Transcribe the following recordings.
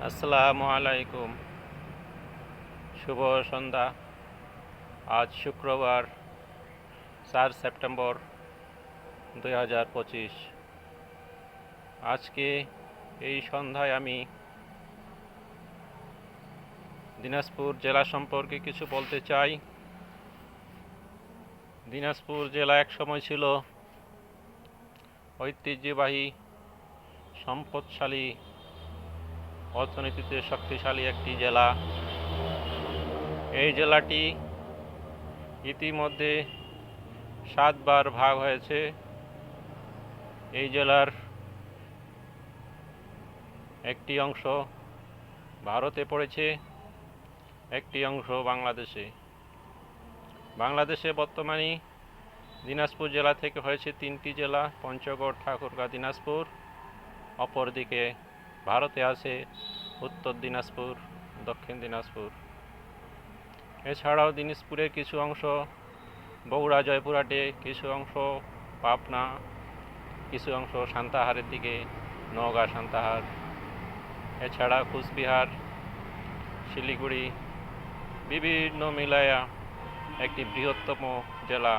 আসসালামু আলাইকুম। শুভ সন্ধ্যা। আজ শুক্রবার 4 সেপ্টেম্বর 2025। আজকে এই সন্ধ্যায় আমি দিনাজপুর জেলা সম্পর্কে কিছু বলতে চাই। দিনাজপুর জেলা এক সময় ছিল ঐতিহ্যবাহী, সম্পদশালী, অর্থনীতিতে শক্তিশালী একটি জেলা। এই জেলাটি ইতিমধ্যে 7বার ভাগ হয়েছে। এই জেলার একটি অংশ ভারতে পড়েছে, একটি অংশ বাংলাদেশে। বর্তমানে দিনাজপুর জেলা থেকে হয়েছে 3টি জেলা: পঞ্চগড়, ঠাকুরগাঁও, দিনাজপুর। অপরদিকে ভারতে আছে উত্তর দিনাজপুর, দক্ষিণ দিনাজপুর। এছাড়াও দিনাজপুরের কিছু অংশ বগুড়া, জয়পুরহাটে, কিছু অংশ পাবনা, কিছু অংশ সান্তাহারের দিকে, নওগাঁ, সান্তাহার। এছাড়া কুচবিহার, শিলিগুড়ি, বিভিন্ন মিলায়া একটি বৃহত্তম জেলা।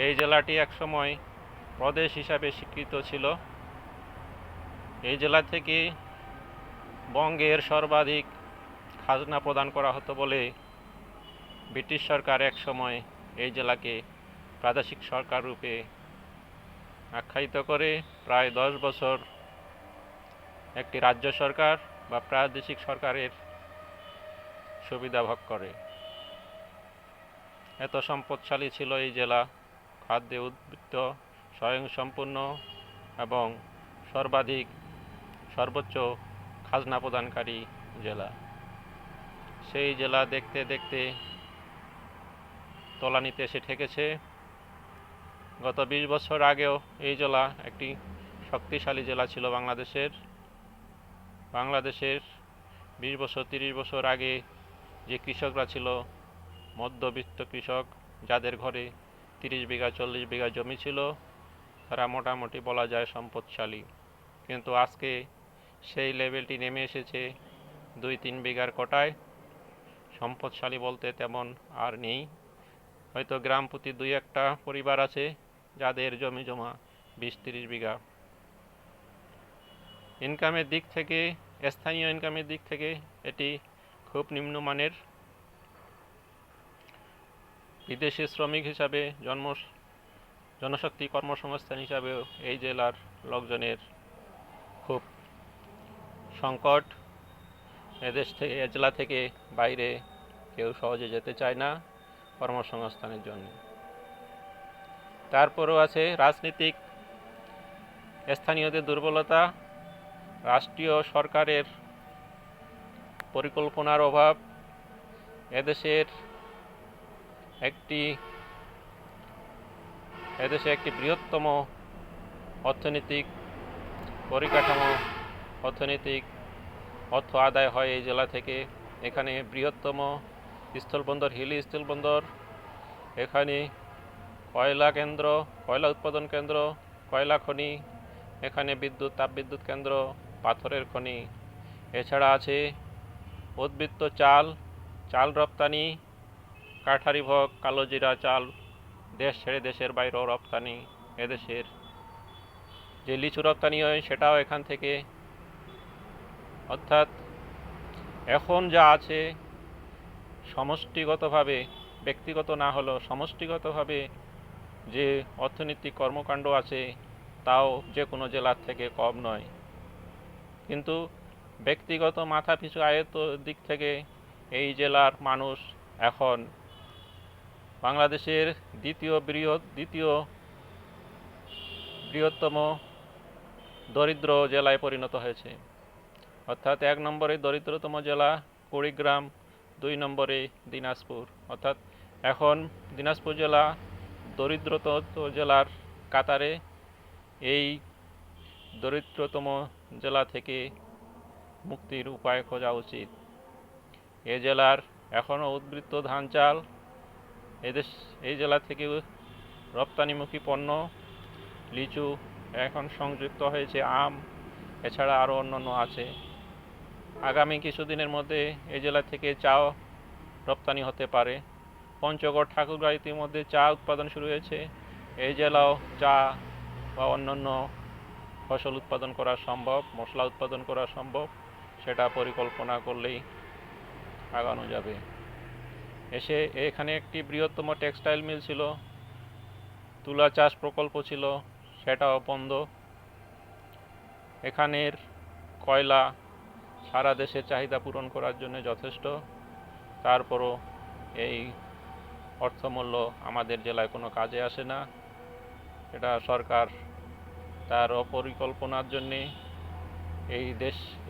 এই জেলাটি একসময় প্রদেশ হিসাবে স্বীকৃত ছিল। এই জেলা থেকে বঙ্গের সর্বাধিক খাজনা প্রদান করা হতো বলে ব্রিটিশ সরকার একসময় এই জেলাকে প্রাদেশিক সরকার রূপে আখ্যায়িত করে প্রায় 10 বছর একটি রাজ্য সরকার বা প্রাদেশিক সরকারের সুবিধা ভোগ করে। এত সম্পদশালী ছিল এই জেলা, খাদ্যে উদ্বৃত্ত, স্বয়ংসম্পূর্ণ এবং সর্বোচ্চ খাজনা প্রদানকারী জেলা। সেই জেলা দেখতে দেখতে তলানিতে এসে ঠেকেছে। গত 20 বছর আগেও এই জেলা একটি শক্তিশালী জেলা ছিল বাংলাদেশের। 20 বছর 30 বছর আগে যে কৃষকরা ছিল মধ্যবিত্ত কৃষক, যাদের ঘরে 30 বিঘা 40 বিঘা জমি ছিল, তারা মোটামুটি বলা যায় সম্পদশালী। কিন্তু আজকে সেই লেভেলটি নেমে এসেছে 2-3 বিঘার কোটায়। সম্পদশালী বলতে তেমন আর নেই। হয়তো গ্রাম প্রতি 2-1টা পরিবার আছে যাদের জমি জমা 20-30 বিঘা। ইনকামের দিক থেকে, স্থানীয় ইনকামের দিক থেকে এটি খুব নিম্নমানের। বিদেশি শ্রমিক হিসাবে, জনশক্তি কর্মসংস্থান হিসাবেও এই জেলার লোকজনের খুব সংকট। এ জেলা থেকে বাইরে কেউ সহজে যেতে চায় না কর্মসংস্থানের জন্য। তারপরও আছে রাজনীতিক স্থানীয়দের দুর্বলতা, রাষ্ট্রীয় সরকারের পরিকল্পনার অভাব। এদেশে একটি বৃহত্তম অর্থনৈতিক পরিকাঠামো, অর্থ আদায় হয় এই জেলা থেকে। এখানে বৃহত্তম স্থলবন্দর, হিলি স্থলবন্দর। এখানে কয়লা উৎপাদন কেন্দ্র, কয়লা খনি। এখানে তাপবিদ্যুৎ কেন্দ্র, পাথরের খনি। এছাড়া আছে উদ্বৃত্ত চাল রপ্তানি, কাঠারিভোগ, কালোজিরা চাল দেশ ছেড়ে দেশের বাইরেও রপ্তানি। এদেশের যে লিচু রপ্তানি হয় সেটাও এখান থেকে। অর্থাৎ এখন যা আছে সমষ্টিগতভাবে, ব্যক্তিগত না হলেও সমষ্টিগতভাবে যে অর্থনৈতিক কর্মকাণ্ড আছে তাও যে কোনো জেলার থেকে কম নয়। কিন্তু ব্যক্তিগত মাথাপিছু আয়ের দিক থেকে এই জেলার মানুষ এখন বাংলাদেশের দ্বিতীয় বৃহত্তম দরিদ্র জেলায় পরিণত হয়েছে। অর্থাৎ 1 নম্বরে দরিদ্রতম জেলা কুড়িগ্রাম, 2 নম্বরে দিনাজপুর। অর্থাৎ এখন দিনাজপুর জেলা দরিদ্রতম জেলার কাতারে। এই দরিদ্রতম জেলা থেকে মুক্তির উপায় খোঁজা উচিত। এ জেলার এখনও উদ্বৃত্ত ধান চাল। এই জেলা থেকে রপ্তানিমুখী পণ্য লিচু, এখন সংযুক্ত হয়েছে আম, এছাড়া আরও অন্যান্য আছে। আগামী কিছুদিনের মধ্যে এই জেলা থেকে চাও রপ্তানি হতে পারে। পঞ্চগড় ঠাকুরগাঁও ইতিমধ্যে চা উৎপাদন শুরু হয়েছে। এই জেলাও চা বা অন্যান্য ফসল উৎপাদন করা সম্ভব, মশলা উৎপাদন করা সম্ভব, সেটা পরিকল্পনা করলেই আগানো যাবে। এখানে একটি বৃহত্তম টেক্সটাইল মিল ছিল, তুলা চাষ প্রকল্প ছিল, সেটাও বন্ধ। এখানের কয়লা সারা দেশের চাহিদা পূরণ করার জন্য যথেষ্ট, তারপরও এই অর্থমূল্য আমাদের জেলায় কোনো কাজে আসে না। এটা সরকার তার অপরিকল্পনার জন্যে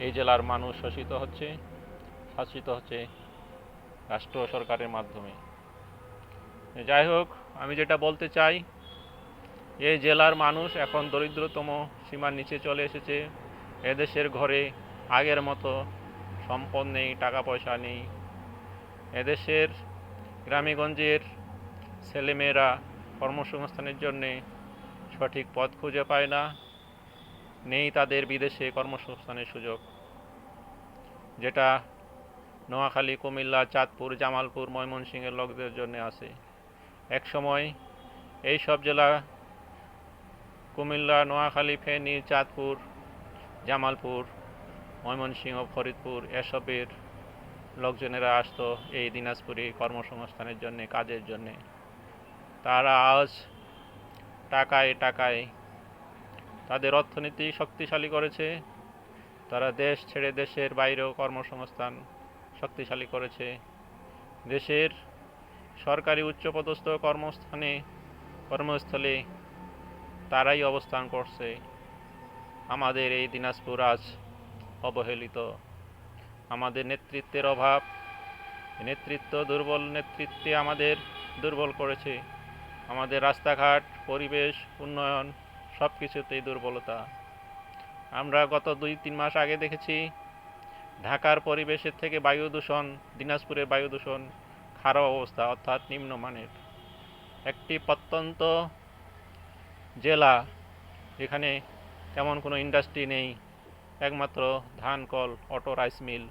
এই জেলার মানুষ শাসিত হচ্ছে রাষ্ট্র সরকারের মাধ্যমে। যাই হোক, আমি যেটা বলতে চাই, এই জেলার মানুষ এখন দরিদ্রতম সীমার নিচে চলে এসেছে। এদেশের ঘরে আগের মতো সম্পদ নেই, টাকা পয়সা নেই। এদেশের গ্রামেগঞ্জের ছেলেমেয়েরা কর্মসংস্থানের জন্যে সঠিক পথ খুঁজে পায় না, নেই তাদের বিদেশে কর্মসংস্থানের সুযোগ, যেটা নোয়াখালী, কুমিল্লা, চাঁদপুর, জামালপুর, ময়মনসিংহের লোকদের জন্য আছে। এক সময় এই সব জেলা, কুমিল্লা, নোয়াখালী, ফেনী, চাঁদপুর, জামালপুর, ময়মনসিংহ, ফরিদপুর, এসবের লোকজনেরা আসতো এই দিনাজপুরে কর্মসংস্থানের জন্য, কাজের জন্যে। তারা আজ টাকায় টাকায় তাদের অর্থনীতি শক্তিশালী করেছে। তারা দেশ ছেড়ে দেশের বাইরেও কর্মসংস্থান শক্তিশালী করেছে। দেশের সরকারি উচ্চপদস্থ কর্মস্থলে তারাই অবস্থান করছে। আমাদের এই দিনাজপুর আজ অবহেলিত। আমাদের নেতৃত্বের অভাব, নেতৃত্বে আমাদের দুর্বল করেছে। আমাদের রাস্তাঘাট, পরিবেশ, উন্নয়ন সব কিছুতেই দুর্বলতা। আমরা গত 2-3 মাস আগে দেখেছি ঢাকার পরিবেশের থেকে দিনাজপুরের বায়ু দূষণ খারাপ অবস্থা, অর্থাৎ নিম্নমানের। একটি প্রত্যন্ত জেলা, যেখানে তেমন কোনো ইন্ডাস্ট্রি নেই, একমাত্র ধান কল, অটো রাইস মিল,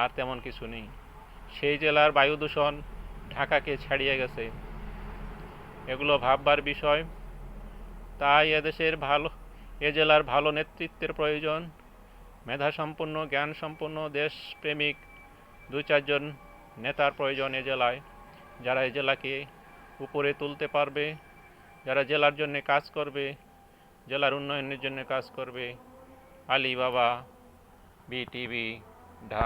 আর তেমন কিছু নেই। সেই জেলার বায়ু দূষণ ঢাকাকে ছাড়িয়ে গেছে। এগুলো ভাববার বিষয়। তাই এ জেলার ভালো নেতৃত্বের প্রয়োজন। মেধাসম্পন্ন, জ্ঞানসম্পন্ন, দেশপ্রেমিক 2-4 জন নেতার প্রয়োজন এ জেলায়, যারা এই জেলাকে উপরে তুলতে পারবে, যারা জেলার জন্য কাজ করবে, জেলার উন্নয়নের জন্য কাজ করবে। আলী বাবা, বিটিভি, ঢাকা।